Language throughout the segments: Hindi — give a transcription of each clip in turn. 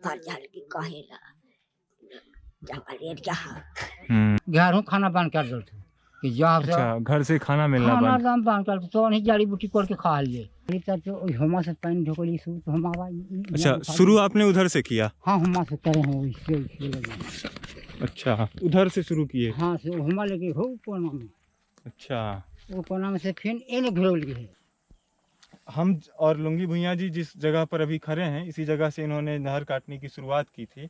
झाल की कहेला जंगल एरिया घर हूँ खाना बंद कर दो कि जहाँ से अच्छा, घर से खाना मिलना खाना बंद। दाम बंद कर तो नहीं जड़ी बूटी कोड़ के खा लिए अभी तक तो हुमा से पानी ढोकली सु तो हमारा अच्छा, शुरू आपने उधर से किया? हाँ हुमा से करे हैं इससे लगे। अच्छा, उधर से शुरू किए? हाँ से हुमा लगे हो कोना में। अच्छा, वो कोना में से फिर इन्हें घिरोल गए। हम और लुंगी भुइयां जी जिस जगह पर अभी खड़े हैं, इसी जगह से इन्होंने नहर काटने की शुरुआत की थी।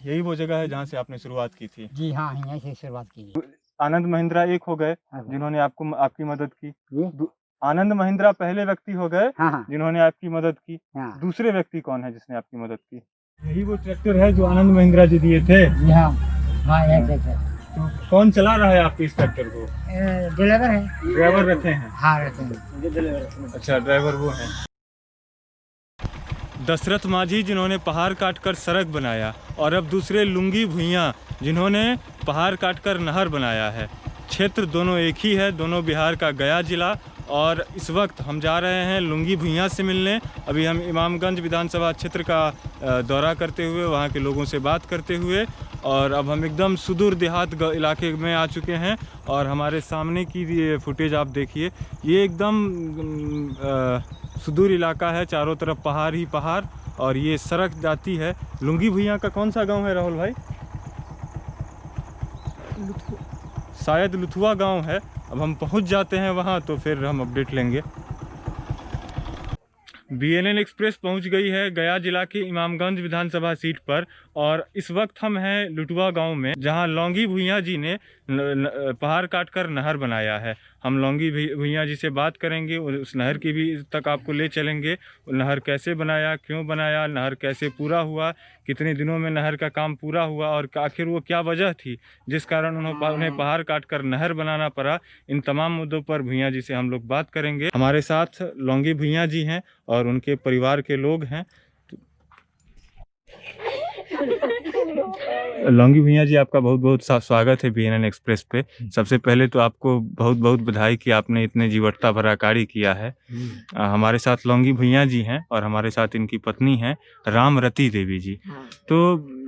यही वो जगह है जहाँ से आपने शुरुआत की थी? जी हाँ, यहीं से शुरुआत की। आनंद महिंद्रा एक हो गए जिन्होंने आपकी मदद की। आनंद महिंद्रा पहले व्यक्ति हो गए हाँ जिन्होंने आपकी मदद की। हाँ। दूसरे व्यक्ति कौन है जिसने आपकी मदद की? यही वो ट्रैक्टर है जो आनंद महिंद्रा जी दिए थे। हाँ हाँ, ऐसे तो कौन चला रहा है आपके इस ट्रैक्टर को? ड्राइवर है। ड्राइवर रखे हैं? हाँ रखे हैं। अच्छा, ड्राइवर वो हैं। दशरथ माझी जिन्होंने पहाड़ काटकर सड़क बनाया, और अब दूसरे लुंगी भुइयां जिन्होंने पहाड़ काटकर नहर बनाया है। क्षेत्र दोनों एक ही है, दोनों बिहार का गया जिला। और इस वक्त हम जा रहे हैं लुंगी भुइयां से मिलने। अभी हम इमामगंज विधानसभा क्षेत्र का दौरा करते हुए, वहां के लोगों से बात करते हुए, और अब हम एकदम सुदूर देहात इलाके में आ चुके हैं। और हमारे सामने की ये फुटेज आप देखिए, ये एकदम सुदूर इलाका है, चारों तरफ पहाड़ ही पहाड़, और ये सड़क जाती है। लुंगी भुइयां का कौन सा गांव है राहुल भाई? शायद लुथुआ गांव है। अब हम पहुंच जाते हैं वहां, तो फिर हम अपडेट लेंगे। BNN एक्सप्रेस पहुंच गई है गया जिला के इमामगंज विधानसभा सीट पर, और इस वक्त हम हैं लुटवा गांव में, जहां लौंगी भुइयां जी ने पहाड़ काटकर नहर बनाया है। हम लौंगी भुइयां जी से बात करेंगे, उस नहर की भी तक आपको ले चलेंगे। नहर कैसे बनाया, क्यों बनाया, नहर कैसे पूरा हुआ, कितने दिनों में नहर का काम पूरा हुआ, और आखिर वो क्या वजह थी जिस कारण उन्हें पहाड़ काटकर नहर बनाना पड़ा। इन तमाम मुद्दों पर भुइयां जी से हम लोग बात करेंगे। हमारे साथ लौंगी भुइयां जी हैं और उनके परिवार के लोग हैं। लौंगी भुइयां जी, आपका बहुत बहुत स्वागत है BNN एक्सप्रेस पे। सबसे पहले तो आपको बहुत बहुत बधाई कि आपने इतने जीवटता भरा कार्य किया है। हमारे साथ लौंगी भुइयां जी हैं और हमारे साथ इनकी पत्नी हैं रामरती देवी जी। तो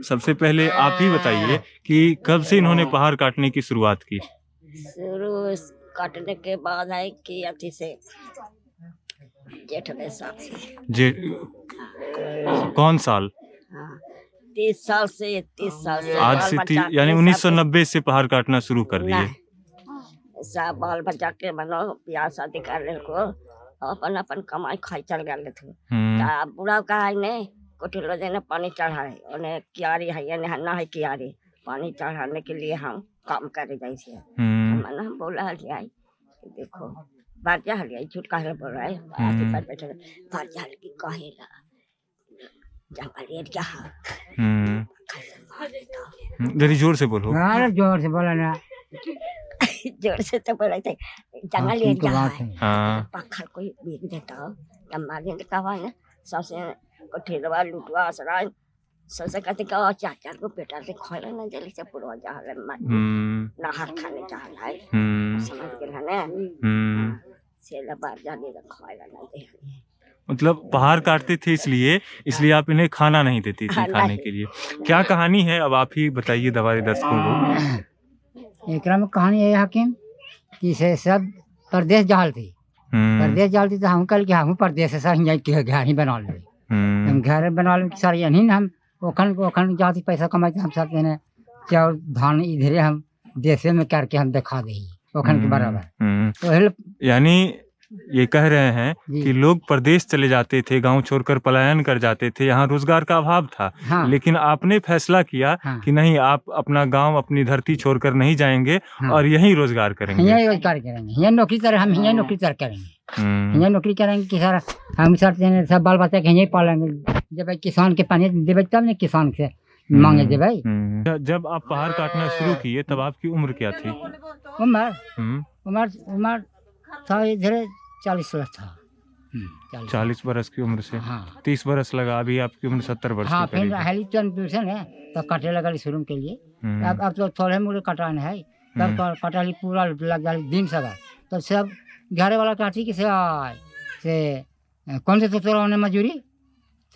सबसे पहले आप ही बताइए कि कब से इन्होंने पहाड़ काटने की शुरुआत की? शुरू काटने के बाद है कि अति से जेठ बैसाख से। जे कौन साल? 30 साल से 30 साल से आज से यानी 1990 से पहाड़ काटना शुरू कर दिए। सब बाल बच्चा के बनो ब्याह शादी कर ले को अपन अपन कमाई खाई चल गए थे। बुढ़ा का है ने कोठिलो देने पानी चढ़ाए, उन्हें कियारी है या नहना है कियारी, पानी चढ़ाने के लिए हम काम करे जैसे हम बोला लिया देखो बाजा हलिया झूठ कहे बोल रहा है बैठे बाजा हल की कहेला जंगल एरिया जरी जोर से बोलो। अरे जोर से बोला ना। जोर से तो बोला थे जंगल एरिया है। हाँ, पखर कोई बेच देता हो हमारे कहा ना सबसे कोठेलवा लुटवा असरा सबसे कहते का चाचा को बेटा से खोला ना जल्दी से पुरवा जा रहा नहर खाने जा रहा है समझ के ना सेला बार जाने खोला ना दे। मतलब पहाड़ काटते थे इसलिए आप इन्हें खाना नहीं देती थी खाने के लिए। क्या कहानी है, अब आप ही बताइए दवाई दर्शकों को। एक में कहानी है हकीम कि से सब परदेश जाल थी। परदेश जाल थी तो हम कल के हम परदेश से सर के घर ही बना ले। हम घर बना ले सर यही हम ओखन जाती पैसा कमाते हम सब ने चावल धान इधरे हम देशे में करके हम दिखा दे ओखन के बराबर। तो यानी ये कह रहे हैं कि लोग प्रदेश चले जाते थे, गांव छोड़कर पलायन कर जाते थे, यहाँ रोजगार का अभाव था। हाँ। लेकिन आपने फैसला किया कि नहीं, आप अपना गांव अपनी धरती छोड़कर नहीं जाएंगे और यहीं रोजगार करेंगे। यहीं रोजगार करेंगे, यहीं नौकरी तरह हम यहीं नौकरी तरह करेंगे, यहीं नौकरी करेंगे कि सर हम सब बाल बच्चा के यहीं पालेंगे। जब किसान के पानी देवे तब न किसान से मांगे दे भाई। जब आप पहाड़ काटना शुरू किए तब आपकी उम्र क्या थी? उम्र था इधर 40 वर्ष था। 40 बरस की उम्र से। हाँ। 30 बरस लगा, अभी आपकी उम्र 70 वर्ष। हाँ, फिर हेली ट्यूशन है तो कटे लगा शुरू के लिए। अब तो थोड़े मुझे कटाने है तब कटाली पूरा लग जाए दिन सगा तो सब घर वाला काटी कि से कौन से तो तोरा मजूरी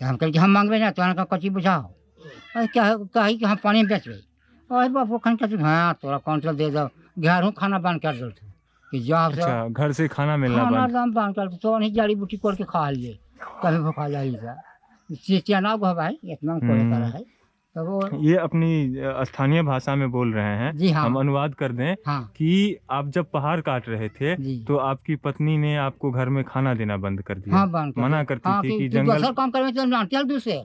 तो हम कहे कि हम मांगबे ना तो कची बुझाओ अरे क्या कही कि हम पानी में बेचबे अरे बाप ओखन कहे हाँ तोरा कौंटल दे दो घेरू खाना बंद कर दो कि जाओ से अच्छा, घर से खाना मिलना खाना बंद। दाम बंद कर तो नहीं जड़ी बूटी करके खा लिए कभी भूखा जाइए चिचिया ना गो भाई इतना कोई कर है तो वो ये अपनी स्थानीय भाषा में बोल रहे हैं। जी हाँ। हम अनुवाद कर दें हाँ कि आप जब पहाड़ काट रहे थे जी तो आपकी पत्नी ने आपको घर में खाना देना बंद कर दिया। हाँ बंद कर मना दिया। करती हाँ, थी कि कि जंगल दूसरा काम करवे तो ना चल दूसरे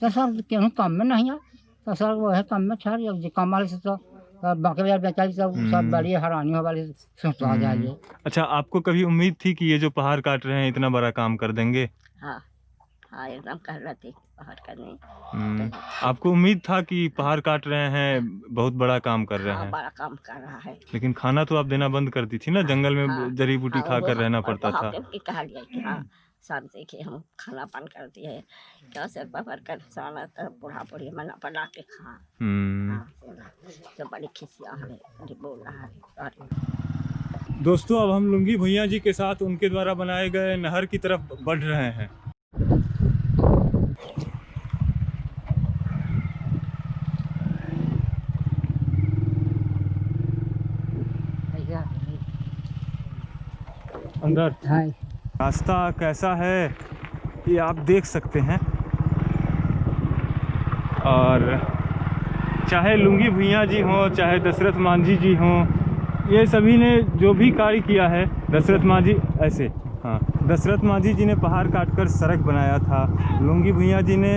तो सर क्यों काम में नहीं है तो सर वो है काम में छाड़ जो काम वाले से तो बाकी बाजार बेचारी सब बड़ी हैरानी हो वाली सोच आ जाइए। अच्छा, आपको कभी उम्मीद थी कि ये जो पहाड़ काट रहे हैं इतना बड़ा काम कर देंगे? हाँ हाँ एकदम कह रहे थे बाहर करने आपको उम्मीद था कि पहाड़ काट रहे हैं बहुत बड़ा काम कर रहे हाँ हैं, बड़ा काम कर रहा है। लेकिन खाना तो आप देना बंद कर दी थी ना, जंगल में हाँ, जड़ी बूटी हाँ, खाकर वो रहना और पड़ता वहाँ था। पे कहा गया कि हाँ सब देखिए हम खाना पान कर दिए क्या से बाबर कर साला तो बूढ़ा बूढ़ी मना बना के खा हाँ तो बड़ी खिसिया है बड़ी बोल रहा है। दोस्तों, अब हम लुंगी भुइयां जी के साथ उनके द्वारा बनाए गए नहर की तरफ बढ़ रहे हैं। अंदर रास्ता कैसा है ये आप देख सकते हैं, और चाहे लुंगी भुइयां जी हों चाहे दशरथ मांझी जी हों, ये सभी ने जो भी कार्य किया है, दशरथ मांझी ऐसे हाँ दशरथ मांझी जी ने पहाड़ काटकर सड़क बनाया था, लुंगी भुइयां जी ने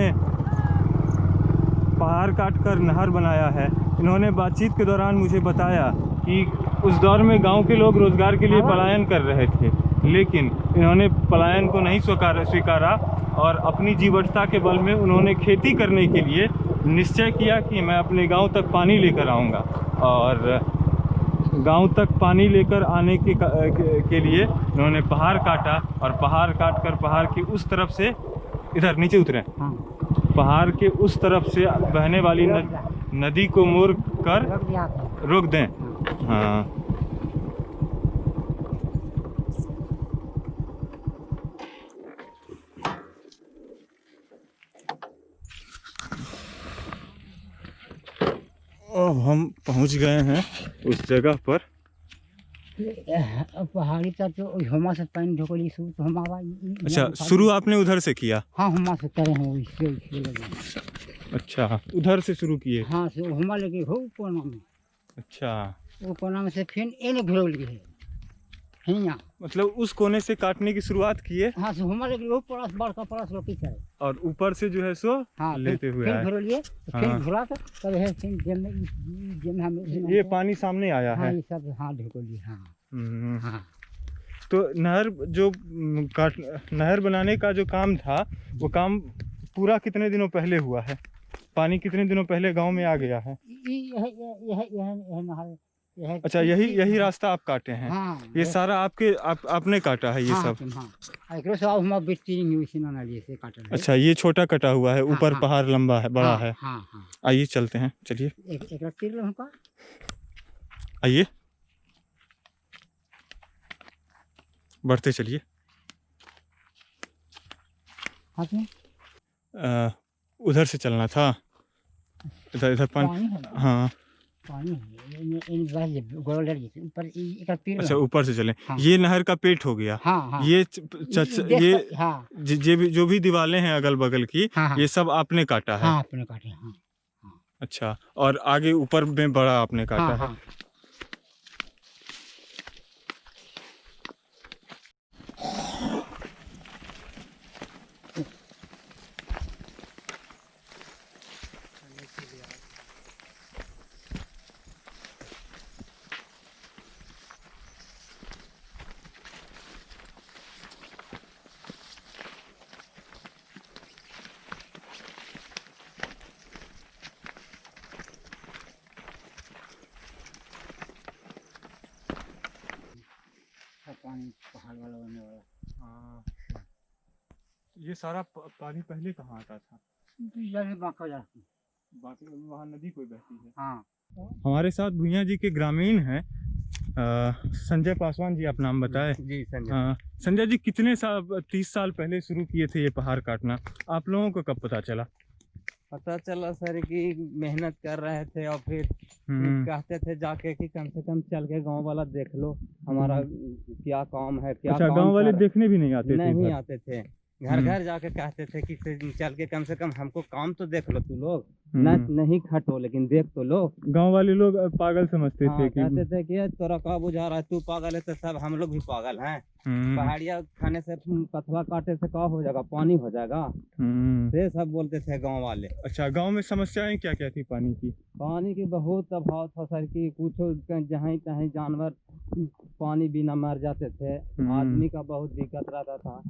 पहाड़ काटकर नहर बनाया है। इन्होंने बातचीत के दौरान मुझे बताया कि उस दौर में गांव के लोग रोजगार के लिए पलायन कर रहे थे, लेकिन इन्होंने पलायन को नहीं स्वीकारा और अपनी जीवटता के बल में उन्होंने खेती करने के लिए निश्चय किया कि मैं अपने गांव तक पानी लेकर आऊंगा। और गांव तक पानी लेकर आने के लिए इन्होंने पहाड़ काटा और पहाड़ काटकर पहाड़ की उस तरफ से इधर नीचे उतरे, पहाड़ के उस तरफ से बहने वाली नदी को मोड़ कर रोक दें। हाँ अब हम पहुंच गए हैं उस जगह पर। पहाड़ी तक तो हुमा से पानी ढोकली शुरू तो हम आवा। अच्छा, शुरू आपने उधर से किया? हाँ हुमा से करे हैं इससे। अच्छा, उधर से शुरू किए? हाँ से हुमा लगे हो कोना में। अच्छा, वो कोना में से फिर एने घिरौल गए हिया, मतलब उस कोने से काटने की शुरुआत किए। हाँ से हुमा लगे वो परस बड़का परस रोटी करे और ऊपर से जो है सो हाँ लेते हुए फिर आए। घिरौलिए फिर हाँ। घुरा तो तब है फिर जम हम ये पानी सामने आया हाँ है। ये सब हाँ ढोकली हाँ हाँ। तो नहर जो नहर बनाने का जो काम था वो काम पूरा कितने दिनों पहले हुआ है? पानी कितने दिनों पहले गांव में आ गया है? अच्छा, यही रास्ता आप काटे हैं? हाँ, ये सारा आपने काटा है ये हाँ, सब? हाँ। एकरो से हम बिट्टी न्यूज़ ना लिए से काटल है। अच्छा, ये छोटा कटा हुआ है, ऊपर हाँ, पहाड़ लंबा है, बड़ा हाँ, है। हाँ, हाँ। आइए चलते हैं, चलिए एक तीर लो हमका। आइए बढ़ते चलिए। हाँ जी। उधर से चलना था, इधर पानी है। हाँ पानी है इन गोल जैसे ऊपर एक तीर। अच्छा, ऊपर से चलें। हाँ। ये नहर का पेट हो गया। हाँ, हाँ। ये ये हाँ जो भी दीवारें हैं अगल बगल की, हाँ, ये सब आपने काटा है? हाँ आपने काटे हाँ। अच्छा, और आगे ऊपर में बड़ा आपने काटा हाँ, है? हाँ। पानी पहाड़ वाला बनने वाला। हाँ, ये सारा पानी पहले कहाँ आता था? बाकी वहाँ नदी कोई बहती है। हाँ। हमारे साथ भुइयां जी के ग्रामीण हैं संजय पासवान जी, आप नाम बताएं। जी संजय। हाँ संजय जी, कितने साल 30 साल पहले शुरू किए थे ये पहाड़ काटना, आप लोगों को कब पता चला? पता चला सर कि मेहनत कर रहे थे और फिर कहते थे जाके कि कम से कम चल के गांव वाला देख लो हमारा क्या काम है, क्या अच्छा, काम गांव वाले कर- देखने भी नहीं आते थे नहीं इधर? आते थे, घर घर जाके कहते थे कि चल के कम से कम हमको काम तो देख लो तू लोग, न नहीं खटो लेकिन देख तो लो। गांव वाले लोग पागल समझते थे कि कहते थे कि तोरा का बुझा रहा है, तू पागल है तो सब हम लोग भी पागल हैं, पहाड़िया खाने से पथला काटे से का हो जाएगा, पानी हो जाएगा, ये सब बोलते थे गांव वाले। अच्छा, गांव में समस्याएं क्या क्या थी पानी की? पानी की बहुत अभाव था सर कि कुछ जहाँ तहीं जानवर पानी बिना मर जाते थे, आदमी का बहुत दिक्कत रहता था।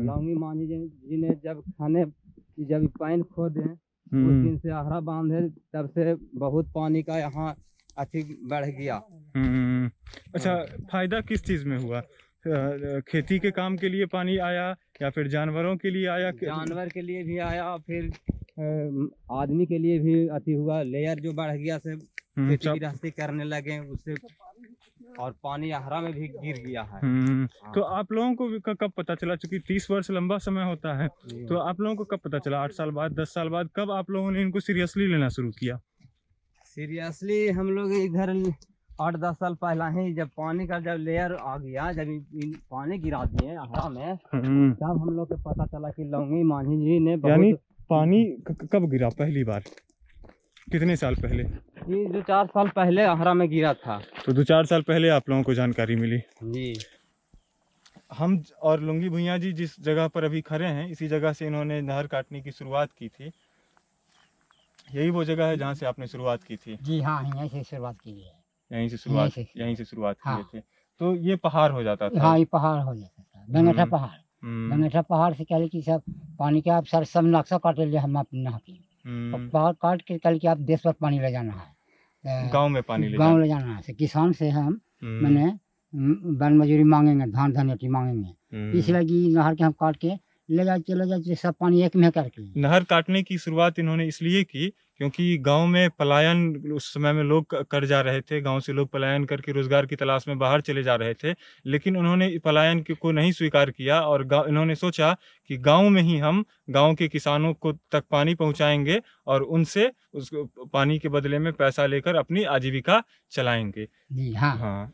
लौंगी मांझी जी ने जब पानी खोदे उस दिन से आहरा बांधे, तब से बहुत पानी का यहाँ अच्छी बढ़ गया। अच्छा, फायदा किस चीज में हुआ? खेती के काम के लिए पानी आया या फिर जानवरों के लिए आया? जानवर के लिए भी आया, फिर आदमी के लिए भी अति हुआ, लेयर जो बढ़ गया से खेती गृहस्थी करने लगे उससे, और पानी आहरा में भी गिर गया है। तो आप लोगों को कब पता चला, चूंकि 30 वर्ष लंबा समय होता है, तो आप लोगों को कब पता चला? 8 साल बाद, 10 साल बाद, कब आप लोगों ने इनको सीरियसली लेना शुरू किया? सीरियसली हम लोग इधर 8-10 साल पहला ही जब पानी का जब लेयर आ गया, जब पानी गिरा दिए आहरा में, तब हम लोग को पता चला कि लौंगी मांझी जी ने यानी पानी कब गिरा पहली बार, कितने साल पहले? ये 2-4 साल पहले आहरा में गिरा था। तो 2-4 साल पहले आप लोगों को जानकारी मिली जी। हम और लुंगी भुइयां जी जिस जगह पर अभी खड़े हैं, इसी जगह से इन्होंने नहर काटने की शुरुआत की थी। यही वो जगह है जहाँ से आपने शुरुआत की थी? जी हाँ, यहीं से शुरुआत की है। यहीं से शुरुआत हाँ। किए थे। तो ये पहाड़ हो जाता था? हाँ, ये पहाड़ हो जाता था, बेंगेठा पहाड़। बेंगेठा पहाड़ से कह कि सब पानी के आप सर सब नक्शा काट लिए हम अपने यहाँ की, पहाड़ काट के कल के आप देश पर पानी ले जाना है, गांव में पानी ले जाना है। किसान से हम मैंने बन मजूरी मांगेंगे, धान धनिया मांगेंगे, इसलिए नहर के हम काट के ले जाए सब पानी एक में करके। नहर काटने की शुरुआत इन्होंने इसलिए की क्योंकि गांव में पलायन उस समय में लोग कर जा रहे थे, गांव से लोग पलायन करके रोजगार की तलाश में बाहर चले जा रहे थे, लेकिन उन्होंने पलायन को नहीं स्वीकार किया और इन्होंने सोचा कि गांव में ही हम गांव के किसानों को तक पानी पहुंचाएंगे और उनसे उस पानी के बदले में पैसा लेकर अपनी आजीविका चलाएंगे। जी हाँ। हाँ,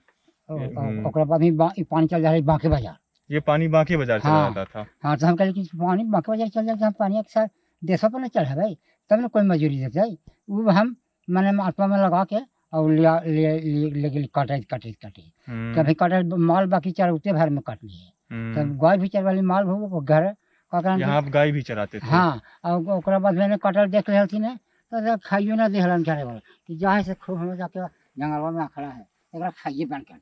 पानी चल जा रहा है बांके बाजार, ये पानी बांके बाजार चला जाता था। हाँ, तो हम कहे कि पानी बांके बाजार चल जाता है, पानी एक साथ देशों पर न चढ़ा भाई, तब न कोई मजूरी देते है, वो हम मैंने आत्मा में लगा के और ले काटे कभी काटे माल बाकी चरते भर में काट लिए, तब गाय भी चर वाली माल वो घर यहाँ आप गाय भी चराते थे? हाँ, और बाद मैंने कटल देख रहे थी ना, तो खाइयो ना देहलन करे वाला कि जहाँ से खूब हम जाके जंगलवा में खड़ा है एक खाइए बन कर,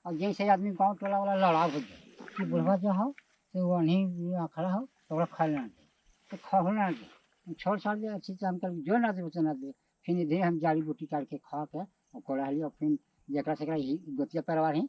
और जैसे आदमी गाँव टोला वाला लड़ा हो जाए कि बुढ़वा जो हो तो वो नहीं खड़ा हो तो खा लेना दे, तो खा ना दे, छोड़ दे अच्छी से हम कर जो ना दे उतना दे, फिर धीरे हम जाली बूटी काट के खा के और कोड़ा ली, और फिर जरा से गोतिया परिवार ही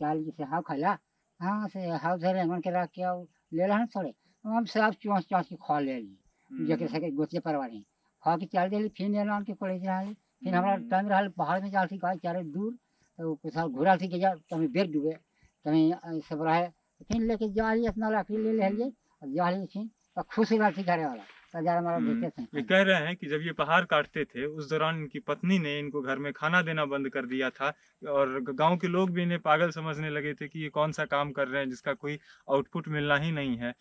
चाल जैसे हाव खाला, हाँ से हाव धरे अंगन के रख के ले रहा थोड़े, हम सब चौंस के खा ले ली, जैसे से गोतिया परिवार ही खा के चल दिली, फिर ले के कोड़े रहा, फिर हमारा टाइम रहा पहाड़ में जाती गाय चारे दूर, तो कुछ घूरा थी कि जा कभी बेग डूबे कहीं सब रहे, फिर लेके जाली अपना लकड़ी ले लिए और जाली फिर तो खुश रहती घरे वाला हमारा देखे थे। ये कह रहे हैं कि जब ये पहाड़ काटते थे उस दौरान इनकी पत्नी ने इनको घर में खाना देना बंद कर दिया था और गांव के लोग भी इन्हें पागल समझने लगे थे कि ये कौन सा काम कर रहे हैं जिसका कोई आउटपुट मिलना ही नहीं है।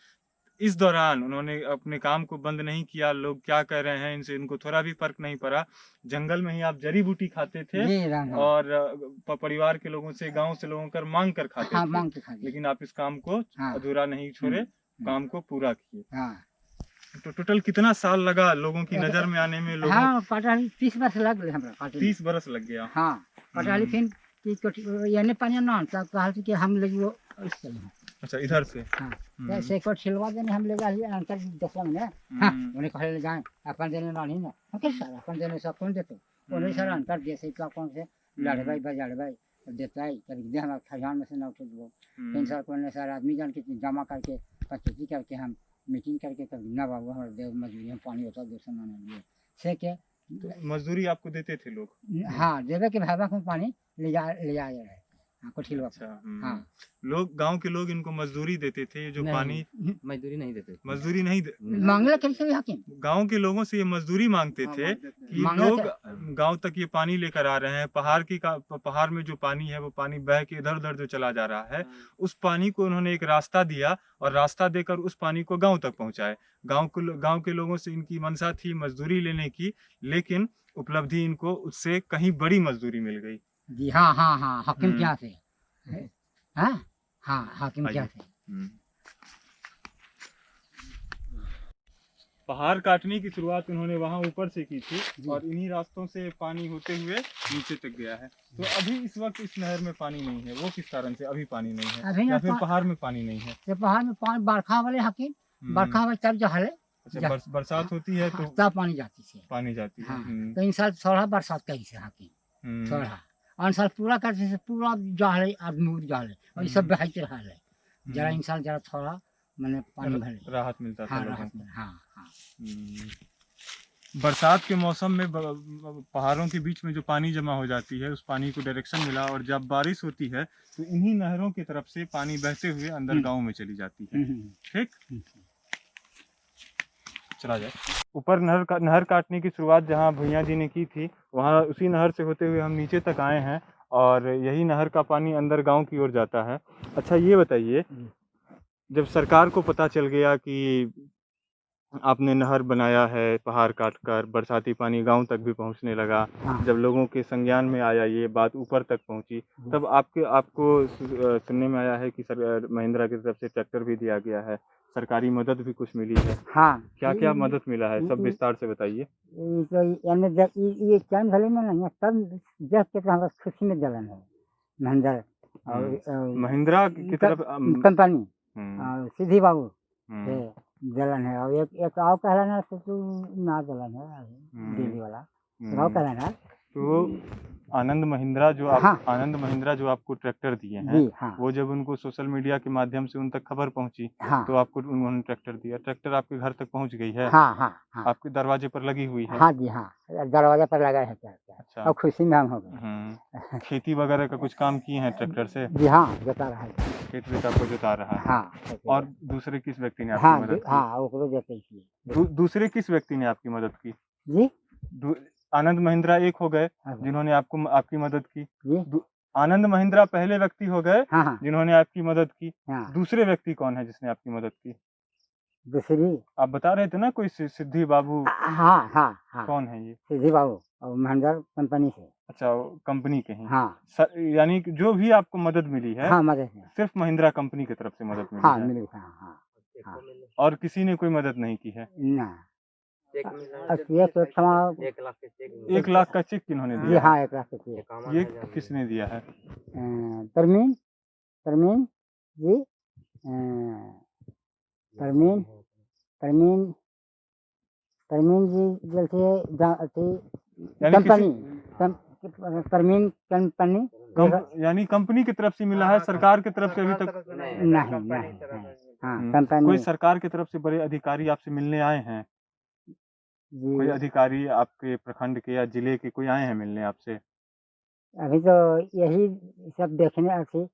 इस दौरान उन्होंने अपने काम को बंद नहीं किया, लोग क्या कह रहे हैं इनसे इनको थोड़ा भी फर्क नहीं पड़ा। जंगल में ही आप जड़ी बूटी खाते थे और परिवार के लोगों से, गांव से लोगों कर मांग कर खाते थे, लेकिन आप इस काम को अधूरा नहीं छोड़े, काम को पूरा किए। तो टोटल कितना साल लगा लोगों की नजर में आने में? लोगों हाँ, 30 वर्ष लग गए हमरा, 30 बरस लग गया। हाँ, पटाली फिर यानी पानी ना था, कहा कि हम ले वो इस तरह। अच्छा, इधर से? हाँ, से को छिलवा देने हम ले जा लिए अंतर 10 महीने। हाँ, उन्हें कहे ले जाए अपन देने ना नहीं ना, हम कैसे सर अपन देने सब कौन देते, उन्हें सर अंतर जैसे क्या कौन से लड़े भाई बजाड़े भाई देता है, कभी दे हम खजान में से ना उठे दो, फिर सर कौन सर आदमी जान के जमा करके पच्चीसी करके हम मीटिंग करके कभी ना बाबू हमारे देव मजदूरी हम पानी होता दूसरा ना लिए से के तो मजदूरी आपको देते थे लोग? हाँ, देवे के भावा को पानी ले जा रहे, हाँ, कुटिलवा अच्छा पर। हाँ लोग गांव के लोग इनको मजदूरी देते थे, ये जो पानी मजदूरी नहीं देते थे। मजदूरी नहीं मांगला कैसे भी हाकिम गांव के लोगों से ये मजदूरी मांगते थे कि मांगला लोग गांव तक ये पानी लेकर आ रहे हैं, पहाड़ में जो पानी है वो पानी बह के इधर उधर जो चला जा रहा है, उस पानी को उन्होंने एक रास्ता दिया और रास्ता देकर उस पानी को गांव तक पहुंचाए। गांव के लोगों से इनकी मंशा थी मजदूरी लेने की, लेकिन उपलब्धि इनको उससे कहीं बड़ी मजदूरी मिल गई। जी। हाँ हाँ हाँ हाकिम हम्म। क्या थे? हाँ हाँ हाकिम क्या थे? पहाड़ काटने की शुरुआत उन्होंने वहां ऊपर से की थी और इन्हीं रास्तों से पानी होते हुए नीचे तक गया है। तो अभी इस वक्त इस नहर में पानी नहीं है, वो किस कारण से अभी पानी नहीं है, अभी या ना फिर पहाड़ में पानी नहीं है? ये पहाड़ में पानी बरखा वाले हाकिम बरखा वाले तब जहाँ ले अच्छा, बरसात होती है तो तब पानी जाती है। पानी जाती है। हाँ तो इन साल थोड़ा बरसात कही से हाकिम थोड़ा और साल पूरा करते से पूरा जहले आदमी जहले और ये सब बहाते रहा है। जरा इन साल जरा थोड़ा मैंने पानी भरे राहत मिलता था हाँ लोगों राहत को। हाँ हाँ बरसात के मौसम में पहाड़ों के बीच में जो पानी जमा हो जाती है, उस पानी को डायरेक्शन मिला और जब बारिश होती है तो इन्हीं नहरों की तरफ से पानी बहते हुए अंदर गांव में चली जाती है। ठीक, चला जाए। ऊपर नहर काटने की शुरुआत जहां भुइयां जी ने की थी, वहां उसी नहर से होते हुए हम नीचे तक आए हैं और यही नहर का पानी अंदर गांव की ओर जाता है। अच्छा ये बताइए, जब सरकार को पता चल गया कि आपने नहर बनाया है पहाड़ काटकर, बरसाती पानी गांव तक भी पहुंचने लगा, जब लोगों के संज्ञान में आया, ये बात ऊपर तक पहुंची, तब आपको सुनने में आया है कि महिंद्रा की तरफ से ट्रैक्टर भी दिया गया है, सरकारी मदद भी कुछ मिली है। हाँ क्या क्या मदद मिला है, सब विस्तार से बताइए। ये क्या भले में नहीं तब देख के तो हमारा खुशी में जलन है। महिंद्रा और महिंद्रा की तरफ कंपनी सीधी बाबू जलन है और एक आओ कहलाना से तू ना जलन है दिल्ली वाला आओ कहलाना। तो आनंद महिंद्रा जो आपको ट्रैक्टर दिए हैं, हाँ। वो जब उनको सोशल मीडिया के माध्यम से उन तक खबर पहुंची, हाँ। तो आपको उन्होंने ट्रैक्टर दिया, ट्रैक्टर आपके घर तक पहुंच गई है? हाँ हाँ हाँ आपके दरवाजे पर लगी हुई है? हाँ जी हाँ दरवाजे पर लगा है। अच्छा, और खुशी में हम हो गए। खेती वगैरह का कुछ काम किए हैं ट्रैक्टर से? जी हाँ जोता रहा है, खेत वेत आपको जोता रहा है। हाँ। और दूसरे किस व्यक्ति ने आपकी मदद की? हाँ दूसरे किस व्यक्ति ने आपकी मदद की जी? आनंद महिंद्रा एक हो गए जिन्होंने आपकी मदद की। आनंद महिंद्रा पहले व्यक्ति हो गए जिन्होंने आपकी मदद की। दूसरे व्यक्ति कौन है जिसने आपकी मदद की? दूसरी आप बता रहे थे ना कोई सिद्धि बाबू। हाँ हाँ हाँ कौन है ये? सिद्धि बाबू और महिंद्रा कंपनी से। अच्छा, कंपनी के हैं। हाँ यानी जो भी आपको मदद मिली है, हाँ मदद है सिर्फ महिंद्रा कंपनी की तरफ से मदद मिली हाँ, है। मिली हाँ। और किसी ने कोई मदद नहीं की है? ना। 1 लाख का चेक किन्होंने दिया? जी हाँ 1 लाख का चेक। ये किसने दिया है? परमीन जी परमीन जी परमीन कंपनी यानी कंपनी की तरफ से मिला है, सरकार की तरफ से अभी तक नहीं। हाँ कंपनी। कोई सरकार की तरफ से बड़े अधिकारी आपसे मिलने आए हैं? कोई अधिकारी आपके प्रखंड के या जिले के कोई आए हैं मिलने आपसे? अभी तो यही सब देखने अच्छी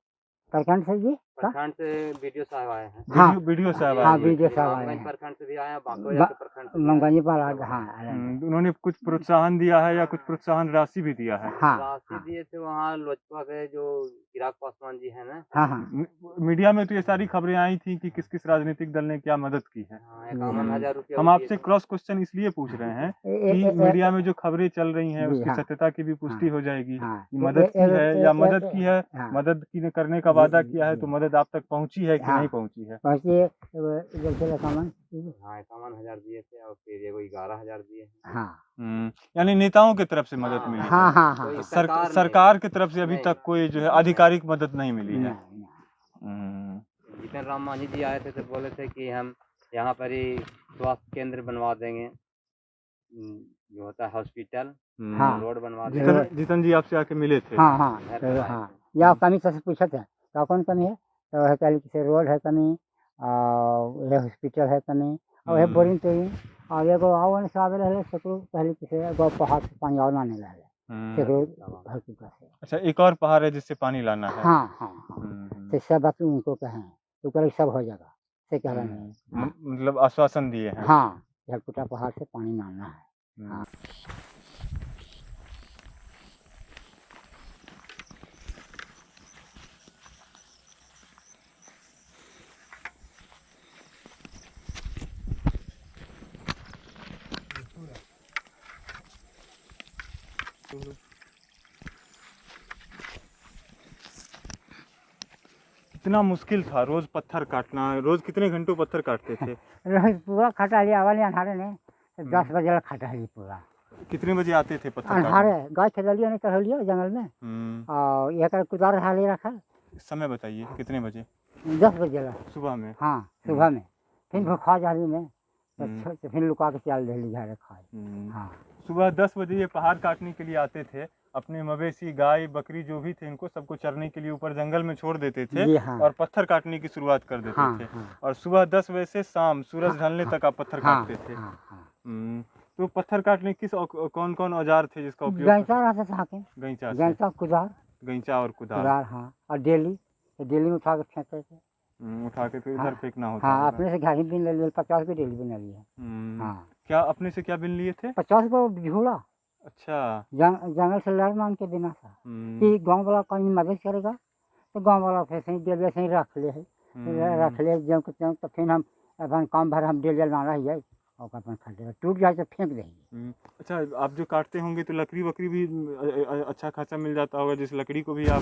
प्रखंड से जी प्रखंड से वीडियो साहब आए हैं। हाँ वीडियो साहब हाँ वीडियो साहब आए हैं। प्रखंड से भी आए हैं, बांकुरा के प्रखंड से मंगनी पर हाँ उन्होंने कुछ प्रोत्साहन दिया है या कुछ प्रोत्साहन राशि भी दिया है? हाँ राशि दिए थे। वहाँ लोजपा के जो चिराग पासवान जी है ना, हाँ हाँ मीडिया में तो ये सारी खबरें आई थी कि किस किस राजनीतिक दल ने क्या मदद की है। 51,000 रुपया। हम आपसे क्रॉस क्वेश्चन इसलिए पूछ रहे हैं कि मीडिया में जो खबरें चल रही हैं उसकी सत्यता की भी पुष्टि हो जाएगी। मदद की है या मदद की है, मदद की करने का वादा किया है, तो मदद आप तक पहुंची है कि नहीं पहुंची है? 51,000 दिए थे और फिर 11,000 दिए। हाँ यानी नेताओं की तरफ से मदद मिली है। हाँ हाँ हाँ सरकार की तरफ से अभी तक कोई जो है आधिकारिक मदद नहीं मिली है। जितन राम मांझी जी आए थे तो बोले थे कि हम यहाँ पर ही स्वास्थ्य केंद्र बनवा देंगे, जो होता है हॉस्पिटल, रोड बनवा देंगे। जितन जी आपसे आके मिले थे? हाँ हाँ या कमी से पूछा था तो कौन कमी है, तो है से रोड है कमी और हॉस्पिटल है कमी और बोरिंग तो और एगो आवन से आवे रहे सकरो पहले से गो पहाड़ से पानी और आने लगे रोड भर चुका है। अच्छा, एक और पहाड़ है जिससे पानी लाना है। हाँ हाँ हाँ, तो सब बात उनको कहें तो कल सब हो जाएगा से कह रहे हैं। हाँ मतलब आश्वासन दिए हैं। हाँ, झलकुटा पहाड़ से पानी लाना है। हाँ। कितना मुश्किल था रोज पत्थर काटना। रोज कितने घंटों पत्थर काटते थे? रोज पूरा खटा लिया वाले अन्हारे ने 10 बजे खटा ली पूरा। कितने बजे आते थे पत्थर अन्हारे काटने? गाय चलिए नहीं कर लिया जंगल में और एक कुदार हाली रखा। समय बताइए कितने बजे? 10 बजे सुबह में? हाँ सुबह में। फिर भूखा जाली में तो फिर लुका के चल रही घर खाए। हाँ सुबह 10 बजे ये पहाड़ काटने के लिए आते थे। अपने मवेशी गाय बकरी जो भी थे इनको सबको चरने के लिए ऊपर जंगल में छोड़ देते थे। हाँ। और पत्थर काटने की शुरुआत कर देते हाँ, थे। हाँ। और सुबह 10 बजे से शाम सूरज ढलने तक आप पत्थर काटते थे। तो पत्थर काटने किस कौन कौन औजार थे जिसका उपयोग? गैंचा रहता था। गैंचा कुदार। गैंचा और कुदार हाँ। और डेली में उठा के फेंकते थे। उठा के फिर इधर फेंकना होता। हाँ, अपने से गाड़ी बिन ले लिए 50 को डेली बिन लिए। हाँ, क्या अपने से क्या बिन लिए थे? 50 को झूला। अच्छा, जंगल से लड़ मान के बिना था कि गांव वाला कहीं मदद करेगा तो गांव वाला फिर सही डेली से ही रख ले जब तो फिर हम अपन काम भर हम डेली लाना ही है और अपन खरीदेगा टूट जाए तो फेंक देंगे। अच्छा, आप जो काटते होंगे तो लकड़ी वकड़ी भी अच्छा खासा मिल जाता होगा, जिस लकड़ी को भी आप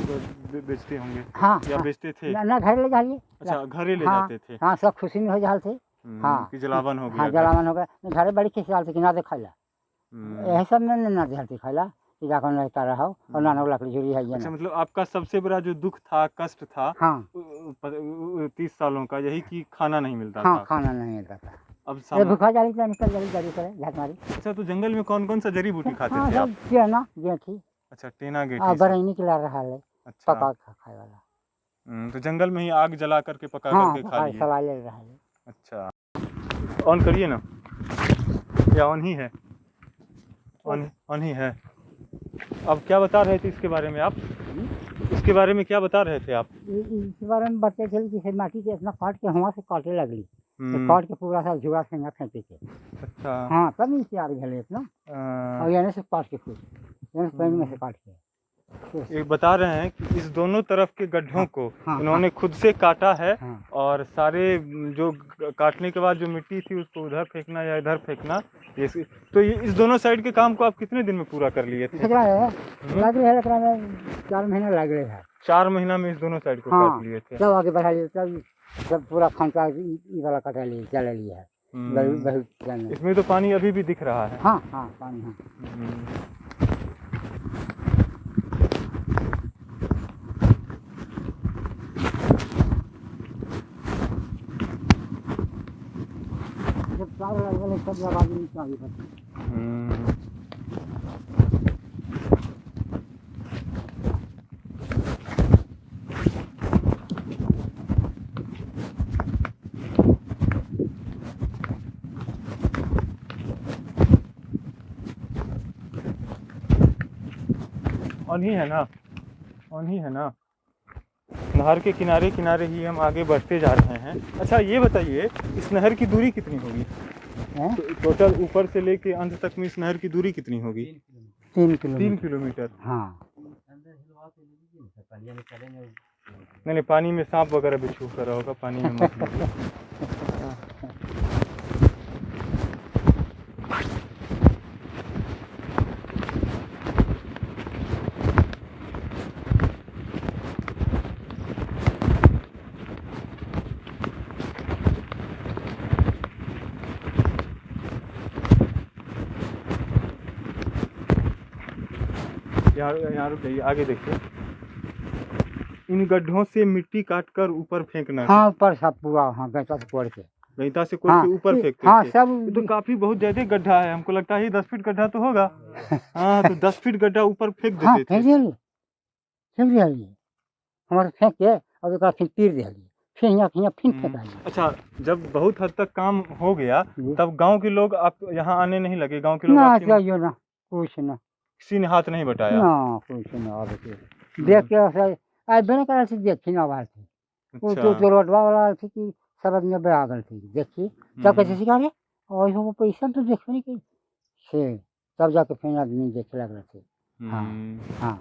बेचते होंगे। हाँ, या बेचते थे? ना घर ले जाइए। अच्छा, घरे ले हाँ, जाते थे। हाँ, सब खुशी में हो जाते थे। हाँ कि जलावन हो गया। हाँ, जलावन हो गया। घरे बड़ी खिसी थे कि ना देखला यही सब में ना देखती खैला कि जाकर रहता रहो और ना लकड़ी जुड़ी है। अच्छा, मतलब आपका सबसे बड़ा जो दुख था कष्ट था हाँ 30 सालों का यही कि खाना नहीं मिलता हाँ, था। खाना नहीं मिलता था। अब भूखा जाली तो निकल जाली गाड़ी करे झट मारी। अच्छा, तो जंगल में कौन कौन सा जड़ी बूटी खाते हाँ, थे आप? टेना गेठी। अच्छा, टेना गेठी बरैनी खिला रहा है। अच्छा, पका खाए वाला। तो जंगल में ही आग जला करके पका हाँ, करके खा लिए। सवाल ले रहा है। अच्छा, ऑन करिए ना, या ऑन ही है? ऑन ही है। अब क्या बता रहे थे इसके बारे में आप? इसके बारे में क्या बता रहे थे आप? इस बारे में बच्चे थे जैसे माटी के इतना काट के हुआ से काटे लगली तो काट के पूरा सा जुड़ा से ना फेंके थे। अच्छा, हाँ, तब नहीं तैयार भले इतना और यानी से काट के खुद पेन में से काट के ये बता रहे हैं कि इस दोनों तरफ के गड्ढों को हाँ, इन्होंने खुद से काटा है। हाँ। और सारे जो काटने के बाद जो मिट्टी थी उसको उधर फेंकना या इधर फेंकना। तो ये इस दोनों साइड के काम को आप कितने दिन में पूरा कर लिए थे? लग रहा है 4 महीना लग रहे हैं। 4 महीना में इस दोनों साइड को हाँ, काट लिए थे। जब आगे बढ़ा लिए तब जब पूरा खंचा वाला कटा लिए चला लिया है। बहुत इसमें तो पानी अभी भी दिख रहा है। हाँ हाँ, पानी हाँ। जब चावल वाले सब आवाज नहीं चाहिए। ऑन ही है ना? ऑन ही है ना? नहर के किनारे किनारे ही हम आगे बढ़ते जा रहे हैं। अच्छा, ये बताइए इस नहर की दूरी कितनी होगी? टोटल ऊपर से लेके अंत तक में इस नहर की दूरी कितनी होगी? 3 किलोमीटर। हाँ। नहीं, पानी में सांप वगैरह भी छू कर रहा होगा, पानी में मत लीजिए। यहाँ रुक जाइए, आगे देखिए। इन गड्ढों से मिट्टी काटकर ऊपर फेंकना। हाँ, ऊपर सब पूरा। हाँ, गैंचा से कोड़ के हाँ, ऊपर फेंकते हाँ, थे। सब तो काफी बहुत ज्यादा गड्ढा है, हमको लगता है 10 फीट गड्ढा तो होगा। हाँ, तो 10 फीट गड्ढा ऊपर फेंक देते थे। फेंक दिया हमारे फेंक के और फिर तीर दिया फिर यहाँ फेंका। अच्छा, जब बहुत हद तक काम हो गया तब गांव के लोग आप यहाँ आने नहीं लगे? गांव के लोग ना आपके चाहिए ना कुछ ना। किसी ने हाथ नहीं बटाया? ना कुछ नहीं आवे के देख के ऐसे आई बने करे से देखी ना बात वो अच्छा। तो रोडवा वाला थी कि सब आदमी बराबर थी देखी तब कैसे सिखा रे और वो पैसा तो देखो नहीं कि से तब जाके फिर आदमी देखे लग रहे थे। हाँ हाँ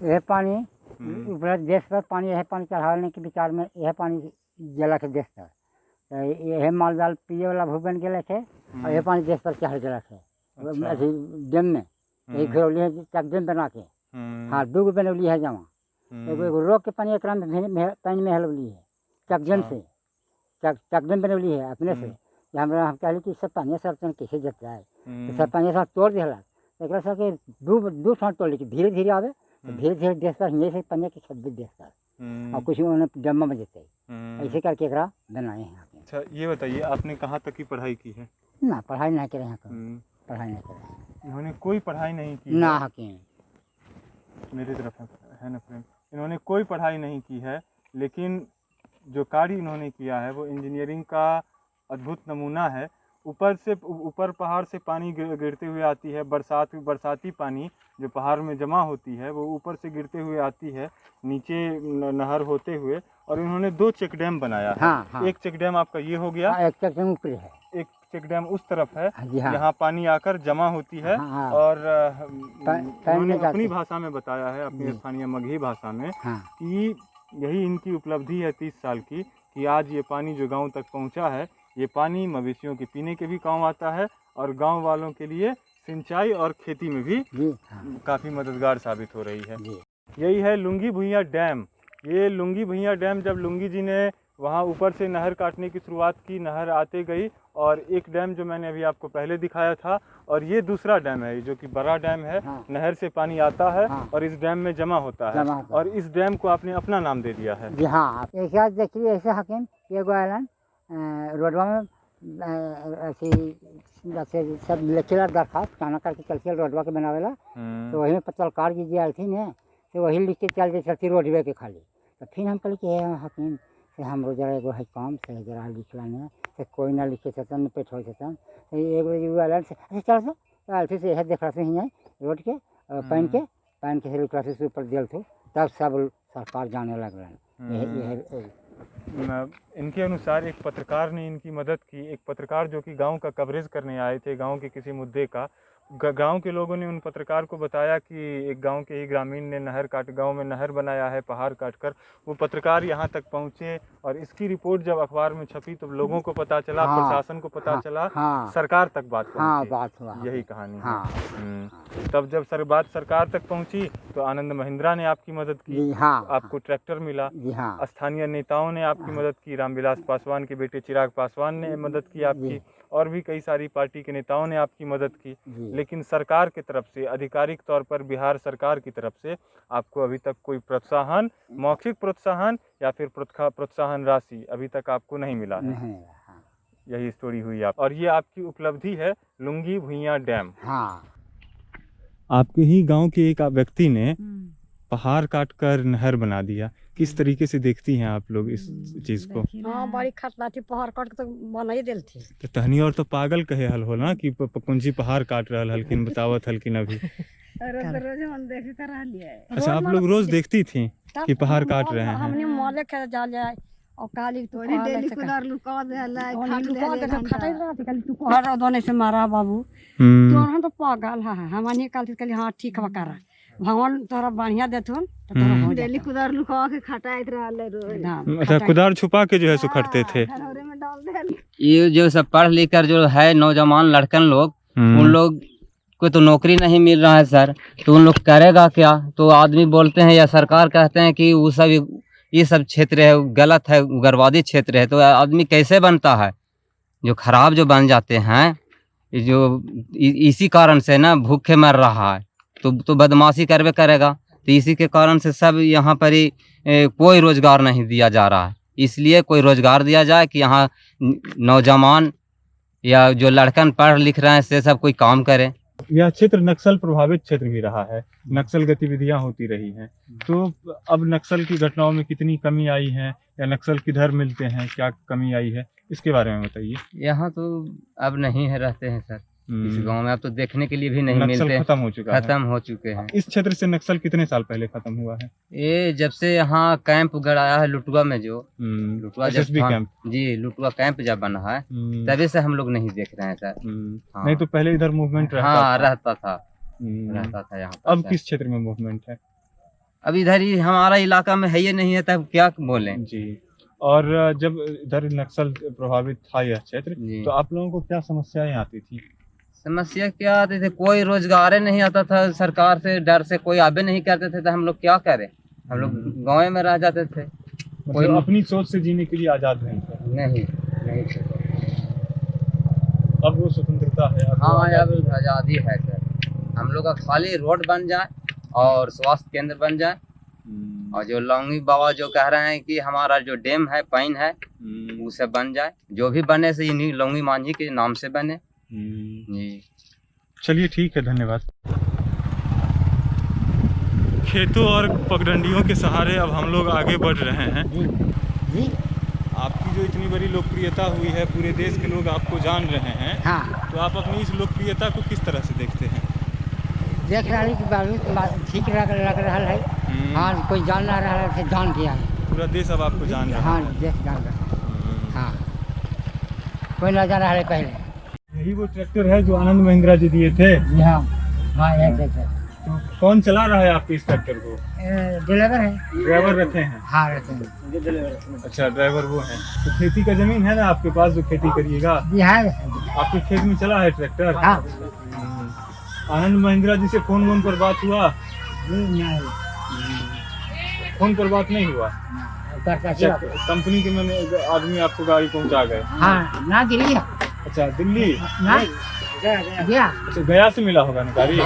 यह पानी ऊपर देश पर पानी यह पानी चढ़ाने के विचार में यह पानी जला के देश पर यह माल जाल पिए वाला भूबन गए थे और यह पानी देश पर चढ़ गया थे अथी डैम में यही घरौली है चक डैम बना के। हाँ 2 बनौली है जमा एगो रोक के पानी एक पानी में हलौली है चक डैम से चक डैम बनौली है अपने से हमरा हम कहली कि सब पानी सब कैसे जता है तो सब पानी सब तोड़ दिला एक सबके दू ठाट तोड़ ली धीरे धीरे आवे धीरे धीरे देश पर हिंगे से पन्ने के 26 देश पर और कुछ उन्होंने डम्मा में देते ऐसे करके एकरा बनाए हैं। अच्छा ये बताइए आपने कहाँ तक की पढ़ाई की है? ना पढ़ाई नहीं करे यहाँ पढ़ाई नहीं करे इन्होंने कोई पढ़ाई नहीं की ना है? हकीम मेरी तरफ है ना फ्रेंड, इन्होंने कोई पढ़ाई नहीं की है लेकिन जो कार्य इन्होंने किया है वो इंजीनियरिंग का अद्भुत नमूना है। ऊपर पहाड़ से पानी गिरते हुए आती है, बरसाती पानी जो पहाड़ में जमा होती है वो ऊपर से गिरते हुए आती है नीचे नहर होते हुए और इन्होंने 2 चेक डैम बनाया है। हाँ। एक चेक डैम आपका ये हो गया, एक चेक डैम ऊपर है, एक चेक डैम उस तरफ है हाँ। यहाँ पानी आकर जमा होती है। हाँ। और उन्होंने अपनी भाषा में बताया है, अपनी स्थानीय मगही भाषा में कि यही इनकी उपलब्धि है 30 साल की कि आज ये पानी जो गांव तक पहुंचा है ये पानी मवेशियों के पीने के भी काम आता है और गांव वालों के लिए सिंचाई और खेती में भी काफ़ी मददगार साबित हो रही है। यही है लुंगी भुइयां डैम। ये लुंगी भुइयां डैम जब लुंगी जी ने वहाँ ऊपर से नहर काटने की शुरुआत की, नहर आते गई और एक डैम जो मैंने अभी आपको पहले दिखाया था और ये दूसरा डैम है जो कि बड़ा डैम है। नहर से पानी आता है और इस डैम में जमा होता है और इस डैम को आपने अपना नाम दे दिया है। जी हाँ, एक देखिए ऐसे हकीम ये गोयलन रोडवा में ऐसे सब लिखेला दरखास्त खाना करके चलते रोडवा के बनावेला तो वही में पत्रकार जी आए थी ने तो वही लिख के चल दे चलती रोडवे के खाली। तो फिर हम कहली कि हकीम से हम जरा एगो है काम से जरा लिखला ने से कोई ना लिखे सकन पेट हो सकन तो एगो वाला से अच्छा चल से आलसी से है देख रहा से ही रोड के पहन के से लिखला से ऊपर दिल थो तब सब सरकार जाने लगलन। ये इनके अनुसार एक पत्रकार ने इनकी मदद की, एक पत्रकार जो कि गांव का कवरेज करने आए थे, गांव के किसी मुद्दे का। गांव के लोगों ने उन पत्रकार को बताया कि एक गांव के ही ग्रामीण ने गांव में नहर बनाया है पहाड़ काटकर। वो पत्रकार यहां तक पहुंचे और इसकी रिपोर्ट जब अखबार में छपी तो लोगों को पता चला, प्रशासन को पता चला, सरकार तक बात पहुंची। यही कहानी है। तब जब बात सरकार तक पहुंची तो आनंद महिंद्रा ने आपकी मदद की, आपको ट्रैक्टर मिला। स्थानीय नेताओं ने आपकी मदद की, रामविलास पासवान के बेटे चिराग पासवान ने मदद की आपकी, और भी कई सारी पार्टी के नेताओं ने आपकी मदद की। लेकिन सरकार की तरफ से, आधिकारिक तौर पर बिहार सरकार की तरफ से आपको अभी तक कोई प्रोत्साहन, मौखिक प्रोत्साहन या फिर प्रोत्साहन राशि अभी तक आपको नहीं मिला है। यही स्टोरी हुई आप, और ये आपकी उपलब्धि है लुंगी भुइयां डैम। आपके ही गांव के एक व्यक्ति ने पहाड़ काटकर नहर बना दिया। किस तरीके से देखती हैं आप लोग इस चीज को? हाँ, बड़ी खतरनाक थी, पहाड़ काट के तो बना ही दिल थी। तो तहनी और तो पागल कहे हल हो ना कि कुंजी पहाड़ काट रहल हल्किन बतावत हल्किन अभी। रोज हम देख कर रह लिया। अच्छा, आप लोग रोज देखती थी कि पहाड़ काट रहे हैं? हमने मोले के जा जाए और काली तो डेली कुदार लुका दे ला लुका दे खटाई रहती काली तू पहाड़ दोने से मारा बाबू तो हम तो पागल है। हमनी काली काली हां ठीक बकरा भगवान तोरा बढ़िया देथुन तो तोरा हो डेली कुदार लुका के खटाइत रहले रोज। अच्छा, कुदार छुपा के जो है सो खटते थे। ये जो सब पढ़ लिख कर जो है नौजवान लड़कन लोग, उन लोग को तो नौकरी नहीं मिल रहा है सर, तो उन लोग करेगा क्या? तो आदमी बोलते हैं या सरकार कहते हैं कि वो सब ये सब क्षेत्र है गलत है, उग्रवादी क्षेत्र है। तो आदमी कैसे बनता है? जो खराब जो बन जाते हैं जो इसी कारण से ना भूखे मर रहा है, तो बदमाशी करवे करेगा। तो इसी के कारण से सब यहाँ पर ही कोई रोजगार नहीं दिया जा रहा है। इसलिए कोई रोजगार दिया जाए कि यहाँ नौजवान या जो लड़कन पढ़ लिख रहे हैं से सब कोई काम करे। यह क्षेत्र नक्सल प्रभावित क्षेत्र भी रहा है, नक्सल गतिविधियां होती रही हैं। तो अब नक्सल की घटनाओं में कितनी कमी आई है या नक्सल किधर मिलते हैं, क्या कमी आई है, इसके बारे में बताइए। यहाँ तो अब नहीं है रहते हैं सर, इस गांव में अब तो देखने के लिए भी नहीं नक्सल मिलते, खत्म हो चुका है। खत्म हो चुके हैं। इस क्षेत्र से नक्सल कितने साल पहले खत्म हुआ है? ये जब से यहाँ कैंप गड़ाया है लुटुआ में, जो लुटुआ जब SSB कैंप। जी लुटुआ कैंप जब बना है तभी से हम लोग नहीं देख रहे हैं सर। हाँ। नहीं तो पहले इधर मूवमेंट रहता हाँ था। रहता था यहाँ पर अब सर। किस क्षेत्र में मूवमेंट है? अब इधर ही हमारा इलाका में है ये नहीं है, तब क्या बोले जी। और जब इधर नक्सल प्रभावित था यह क्षेत्र, जी। तो आप लोगों को क्या समस्याएं आती थी? समस्या क्या आती थी, कोई रोजगार नहीं आता था, सरकार से डर से कोई आबे नहीं करते थे, तो हम लोग क्या करें, हम लोग गाँव में रह जाते थे। कोई मतलब अपनी सोच से जीने के लिए आजाद नहीं थे। नहीं नहीं थे। अब वो स्वतंत्रता है। हाँ अब आज़ादी है सर, हम लोग का खाली रोड बन जाए और स्वास्थ्य केंद्र बन जाए, और जो लौंगी बाबा जो कह रहे हैं कि हमारा जो डैम है पाइन है उसे बन जाए, जो भी बने से इन्हीं लौंगी मांझी के नाम से बने। जी चलिए ठीक है, धन्यवाद। खेतों और पगडंडियों के सहारे अब हम लोग आगे बढ़ रहे हैं। जी आपकी जो इतनी बड़ी लोकप्रियता हुई है, पूरे देश के लोग आपको जान रहे हैं, हाँ, तो आप अपनी इस लोकप्रियता को किस तरह से देखते हैं? देख रहा है कि बाबू ठीक लग रहा है। हाँ, कोई जान ना रहा है, जान गया है, पूरा देश अब आपको जान रहा हाँ है। देश जान रहा है। हाँ, कोई ना जान रहा है पहले। यही वो ट्रैक्टर है जो आनंद महिंद्रा जी दिए थे? हाँ हाँ, ऐसे तो कौन चला रहा है आपके इस ट्रैक्टर को? ड्राइवर है। ड्राइवर रखे हैं? हाँ रहते हैं। अच्छा, ड्राइवर वो है। तो खेती का जमीन है ना आपके पास, जो खेती करिएगा? जी है। आपके खेत में चला है ट्रैक्टर? हाँ। आनंद महिंद्रा जी से फोन पर बात हुआ? नहीं, फोन पर बात नहीं हुआ? अच्छा, कंपनी के मैंने आदमी आपको गाड़ी पहुंचा गए? हाँ ना, दिल्ली। अच्छा, दिल्ली ना गया। अच्छा, गया से मिला होगा ना गाड़ी?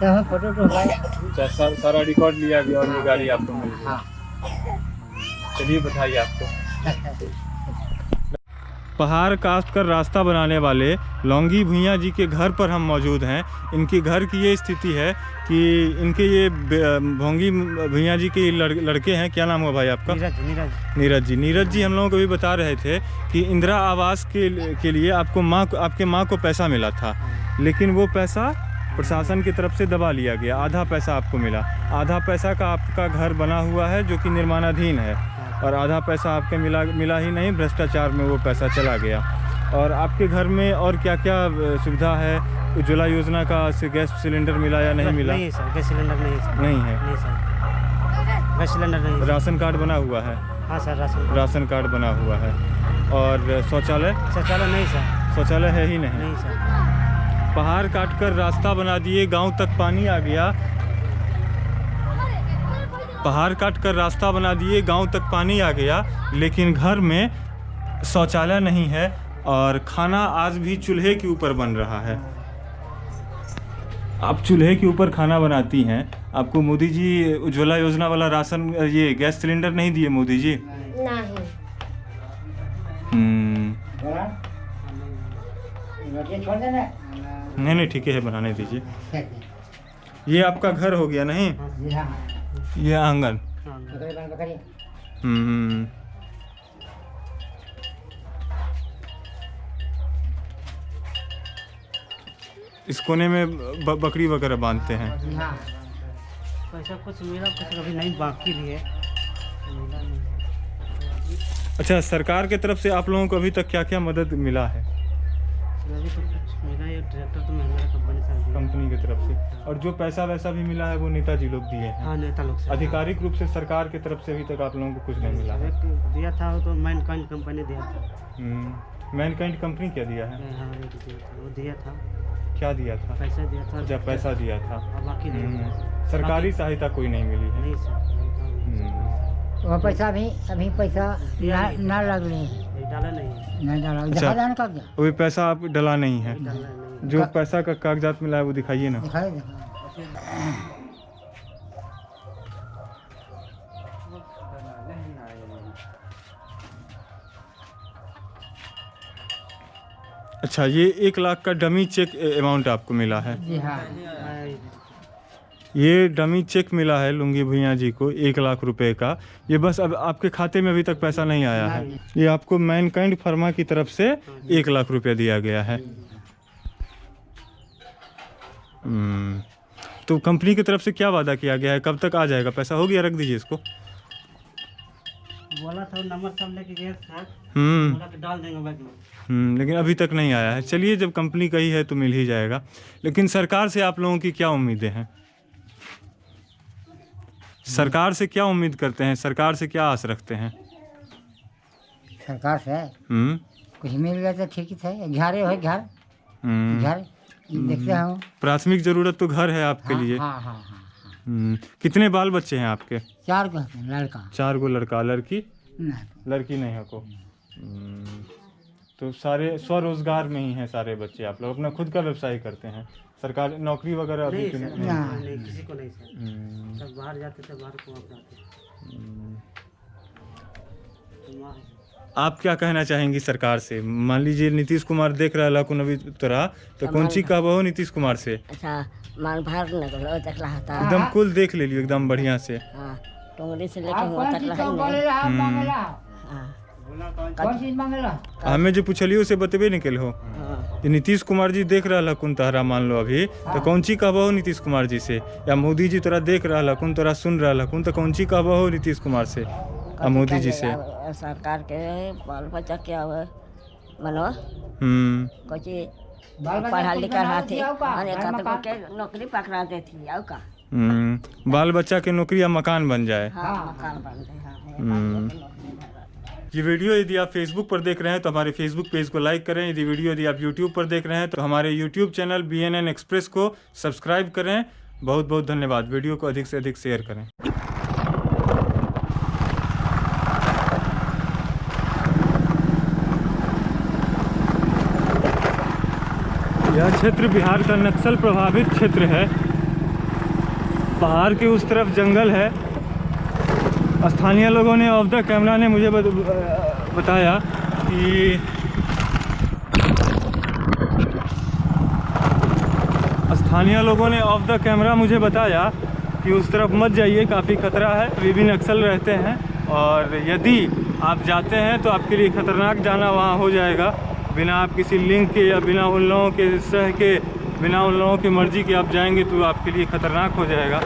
तो फोटो तो है। अच्छा, सारा रिकॉर्ड लिया गया और ये गाड़ी आपको मिल गई। हाँ। चलिए, बधाई आपको। पहाड़ काट कर रास्ता बनाने वाले लौंगी भुइयाँ जी के घर पर हम मौजूद हैं। इनके घर की ये स्थिति है कि इनके ये भोंगी भुइयाँ जी के लड़के हैं। क्या नाम हुआ भाई आपका? नीरज जी। नीरज जी हम लोगों को भी बता रहे थे कि इंदिरा आवास के लिए आपके माँ को पैसा मिला था, लेकिन वो पैसा प्रशासन की तरफ से दबा लिया गया। आधा पैसा आपको मिला, आधा पैसा का आपका घर बना हुआ है जो कि निर्माणाधीन है, और आधा पैसा आपके मिला ही नहीं, भ्रष्टाचार में वो पैसा चला गया। और आपके घर में और क्या क्या सुविधा है? उज्ज्वला योजना का गैस सिलेंडर मिला या नहीं मिला? नहीं सर, गैस सिलेंडर नहीं सर। नहीं है? नहीं सर, गैस सिलेंडर नहीं। राशन कार्ड बना हुआ है? हाँ सर, राशन कार्ड बना हुआ है। और शौचालय? शौचालय नहीं सर। शौचालय है ही नहीं? नहीं सर। पहाड़ काटकर रास्ता बना दिए, गांव तक पानी आ गया। पहाड़ काटकर रास्ता बना दिए, गांव तक पानी आ गया, लेकिन घर में शौचालय नहीं है और खाना आज भी चूल्हे के ऊपर बन रहा है। आप चूल्हे के ऊपर खाना बनाती हैं। आपको मोदी जी उज्ज्वला योजना वाला राशन, ये गैस सिलेंडर नहीं दिए मोदी जी? नहीं। नहीं, ठीक है, बनाने दीजिए। ये आपका घर हो गया नहीं? ये आंगन। इस कोने में बकरी वगैरह बांधते हैं। पैसा कुछ मिला, कुछ अभी नहीं, बाकी भी है, मिला नहीं। अच्छा, सरकार के तरफ से आप लोगों को अभी तक क्या क्या मदद मिला है? अभी तो कुछ मिला है, ट्रैक्टर तो महिंद्रा कंपनी की तरफ से, और जो पैसा वैसा भी मिला है वो नेताजी लोग दिए हैं? हाँ, नेता लोग से। आधिकारिक रूप से सरकार की तरफ से अभी तक आप लोगों को कुछ नहीं मिला है? दिया था, वो तो मैनकाइंड कंपनी दिया था। मैनकाइंड कंपनी क्या दिया है? हाँ, वो दिया था। क्या दिया था? पैसा दिया था। जब पैसा दिया था, बाकी सरकारी सहायता कोई नहीं मिली है? नहीं सर। वो पैसा भी अभी पैसा ना लग रही है, डाला नहीं। नहीं डाला। अच्छा, जान कब गया? वो पैसा आप डला नहीं है? डाला नहीं। जो पैसा का कागजात मिला है वो दिखाइए ना। दिखाए अच्छा, ये 1 लाख का डमी चेक अमाउंट आपको मिला है। जी हाँ। ये डमी चेक मिला है लुंगी भुइयां जी को 1 लाख रुपए का। ये बस अब आपके खाते में अभी तक पैसा नहीं आया है। ये आपको मैनकाइंड फार्मा की तरफ से 1 लाख रुपया दिया गया है। तो कंपनी की तरफ से क्या वादा किया गया है, कब तक आ जाएगा पैसा? हो गया, रख दीजिए इसको। बोला था नंबर सब लेके गए सर, बोला कि डाल देंगे बैग में। लेकिन अभी तक नहीं आया है। चलिए, जब कंपनी का ही है तो मिल ही जाएगा। लेकिन सरकार से आप लोगों की क्या उम्मीदें हैं? सरकार से क्या उम्मीद करते हैं? सरकार से क्या आस रखते हैं? सरकार से कुछ मिल गया तो ठीक ही था। घर है, घर घर देखते हो। प्राथमिक जरूरत तो घर है आपके लिए। हाँ हाँ हाँ। कितने बाल बच्चे हैं आपके? 4 गो लड़का। 4 गो लड़का, लड़की? नहीं। लड़की नहीं है को। तो सारे स्वरोजगार में ही हैं सारे बच्चे। आप लोग अपना खुद का व्यवसाय करते हैं? सरकार नौकरी वगैरह अभी तो नहीं? नहीं, किसी को नहीं सर। सब बाहर जाते थे, बाहर को जाते। आप क्या कहना चाहेंगी सरकार से? मान लीजिए नीतीश कुमार देख रहा को नवी तोरा तो कौन ची कहबो नीतीश कुमार से? अच्छा, मान भार न गलो देखला था। एकदम कुल देख ले लियो एकदम बढ़िया से। हां, टोंगरी से लेके हुआ तक लहै नहीं। हमें जो पूछलियो से बतबे निकल हो। ये नीतीश कुमार जी देख रहा कुन तहरा मान लो अभी तो कौन ची कहबो नीतीश कुमार जी से? या मोदी जी तोरा देख रहा कुन, तोरा सुन रहा कुन, तो कौन ची कहबो नीतीश कुमार से या मोदी जी से? सरकार के बाल बच्चा क्या हुआ मनो कुछ पढ़ा लिखा रहा थे, के नौकरी पकड़ा देती आओ का। बाल बच्चा के नौकरी या मकान बन जाए। हाँ, मकान बन जाए। ये वीडियो यदि आप फेसबुक पर देख रहे हैं तो हमारे फेसबुक पेज को लाइक करें। यदि वीडियो यदि आप यूट्यूब पर देख रहे हैं तो हमारे यूट्यूब चैनल BNN एक्सप्रेस को सब्सक्राइब करें। बहुत बहुत धन्यवाद। वीडियो को अधिक से अधिक शेयर करें। यह क्षेत्र बिहार का नक्सल प्रभावित क्षेत्र है। पहाड़ के उस तरफ जंगल है। स्थानीय लोगों ने ऑफ द कैमरा ने मुझे बताया कि उस तरफ मत जाइए, काफ़ी खतरा है। अभी भी नक्सल रहते हैं और यदि आप जाते हैं तो आपके लिए खतरनाक जाना वहाँ हो जाएगा। बिना आप किसी लिंक के या बिना उन लोगों के सह के, बिना उन लोगों की मर्जी के आप जाएंगे तो आपके लिए खतरनाक हो जाएगा।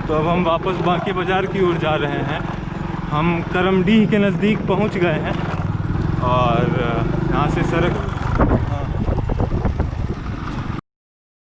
तो अब हम वापस बांके बाज़ार की ओर जा रहे हैं। हम करमडीह के नज़दीक पहुंच गए हैं और यहाँ से सड़क